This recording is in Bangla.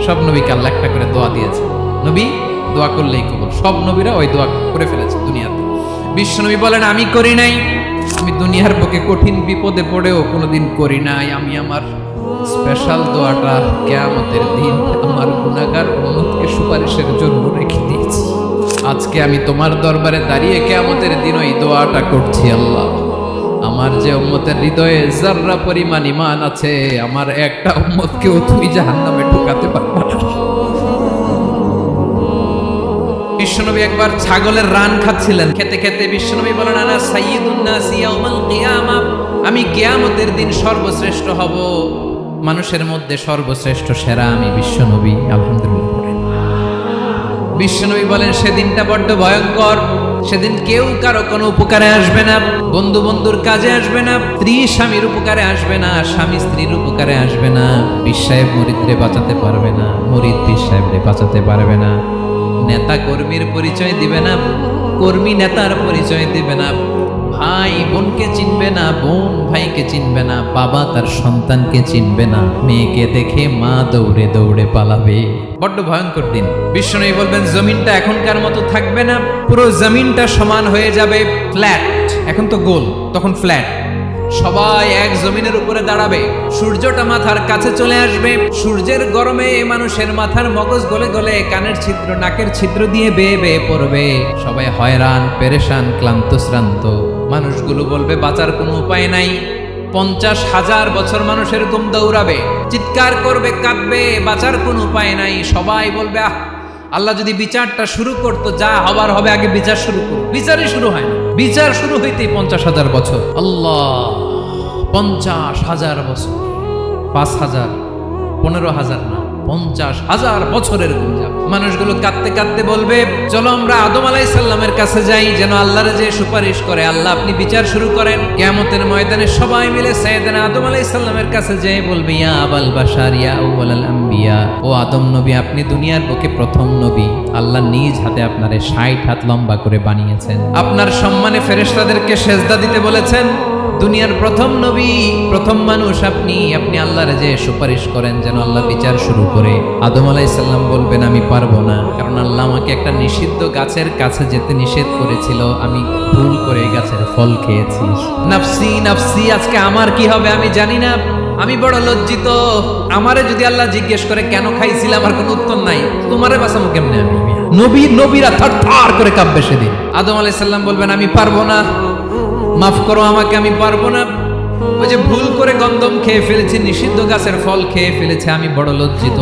সব নবীকে আল্লাহ একটা করে দোয়া দিয়েছে। নবী দোয়া করলেই কবুল। সব নবীরা ওই দোয়া করে ফেলেছে দুনিয়াতে। বিশ্বনবী বলেন আমি করি নাই, আমি দুনিয়ার বুকে কঠিন বিপদে পড়েও কোনোদিন করি নাই। আমি আমার স্পেশাল দোয়াটা কিয়ামতের দিন আমার গুনাহগার উম্মতকে সুপারিশের জন্য রেখে দিয়েছি। আজকে আমি তোমার দরবারে দাঁড়িয়ে কিয়ামতের দিন ওই দোয়াটা করছি। আল্লাহ, আমার যে উম্মতের হৃদয়ে যাররা পরিমাণ ঈমান আছে, আমার একটা উম্মতকেও তুমি জাহান্নামে ঢোকাতে পারবে না। বিশ্বনবী একবার ছাগলের রান খাচ্ছিলেন, খেতে খেতে বিশ্বনবী বলেন আনা সাইয়্যিদুন নাস ইয়াউমাল কিয়ামা, আমি কিয়ামতের দিন সর্বশ্রেষ্ঠ হব, মানুষের মধ্যে সর্বশ্রেষ্ঠ সেরা আমি বিশ্বনবী। আলহামদুলিল্লাহ। বিশ্বনবী বলেন সেদিনটা বড্ড ভয়ঙ্কর, সেদিন কেউ কারো কোনো উপকারে আসবে না, বন্ধু বন্ধুর কাজে আসবে না, স্ত্রী স্বামীর উপকারে আসবে না, স্বামী স্ত্রীর উপকারে আসবে না, পীর সাহেব মুরিদরে বাঁচাতে পারবে না, মুরিদ পীর সাহেবরে বাঁচাতে পারবে না, নেতা কর্মীর পরিচয় দিবে না, কর্মী নেতার পরিচয় দিবে না, ভাই বোনকে চিনবে না, বোন ভাইকে চিনবে না, বাবা তার সন্তানকে চিনবে না, মেয়েকে দেখে মা দৌড়ে দৌড়ে পালাবে। বড্ড ভয়ঙ্কর দিন। বিশ্বনবী বলবেন জমিনটা এখনকার মতো থাকবে না, পুরো জমিনটা সমান হয়ে যাবে ফ্ল্যাট। এখন তো গোল, তখন ফ্ল্যাট। সবাই এক জমিনের উপরে দাঁড়াবে, সূর্যটা মাথার কাছে চলে আসবে, সূর্যের গরমে মানুষের মাথার মগজ গলে গলে কানের ছিদ্র নাকের ছিদ্র দিয়ে বেয়ে বেয়ে পড়বে। সবাই হয়রান পেরেশান ক্লান্ত শ্রান্ত। মানুষগুলো বলবে বাঁচার কোনো উপায় নাই। 50,000 বছর মানুষের ঘুম দৌড়াবে, চিৎকার করবে, কাঁদবে, বাঁচার কোনো উপায় নাই। সবাই বলবে আহ, আল্লাহ যদি বিচারটা শুরু করতো, যা হবার হবে, আগে বিচার শুরু করো। বিচারই শুরু হয় না, বিচার শুরু হইতেই 50,000 বছর। আল্লাহ, 50,000 বছর, 5,000, 15,000 না, 50,000 বছরের গুঞ্জা। মানুষগুলো কাঁদতে কাঁদতে বলবে চলো আমরা আদম আলাইহিস সালামের কাছে যাই, যেন আল্লাহর যে সুপারিশ করে, আল্লাহ আপনি বিচার শুরু করেন। কিয়ামতের ময়দানে সবাই মিলে সাইয়েদনা আদম আলাইহিস সালামের কাছে যেয়ে বলবে ইয়া আবাল বাশার ইয়া আউয়ালাল আম্বিয়া, ও আদম নবী, আপনি দুনিয়ার বুকে প্রথম নবী। আল্লাহ নিজ হাতে আপনারে 60 হাত লম্বা করে বানিয়েছেন, আপনার সম্মানে ফেরেশতাদেরকে সেজদা দিতে বলেছেন। দুনিয়ার প্রথম নবী, প্রথম মানুষ আপনি। আপনি আল্লাহর যে সুপারিশ করেন যেন আল্লাহ বিচার শুরু করে। আদম আলাইহিস সালাম বলবেন আমি পারবো না, কারণ আল্লাহ আমাকে একটা নিষিদ্ধ গাছের কাছে যেতে নিষেধ করেছিল, আমি ভুল করে এই গাছের ফল খেয়েছি। নাফসি নাফসি, আজকে আমার কি হবে আমি জানি না, আমি বড় লজ্জিত। আমারে যদি আল্লাহ জিজ্ঞেস করে কেন খাইছিলাম, আমার কোনো উত্তর নাই, তোমারে বাঁচাবো কেমনে আমি? নবীরা থার করে কাঁপবে সেদিন। আদম আলাইহিস সালাম বলবেন আমি পারবো না, মাফ করো আমাকে, আমি পারবো না। ওই যে ভুল করে গন্ধম খেয়ে ফেলেছি, নিষিদ্ধ গাছের ফল খেয়ে ফেলেছে, আমি বড় লজ্জিত।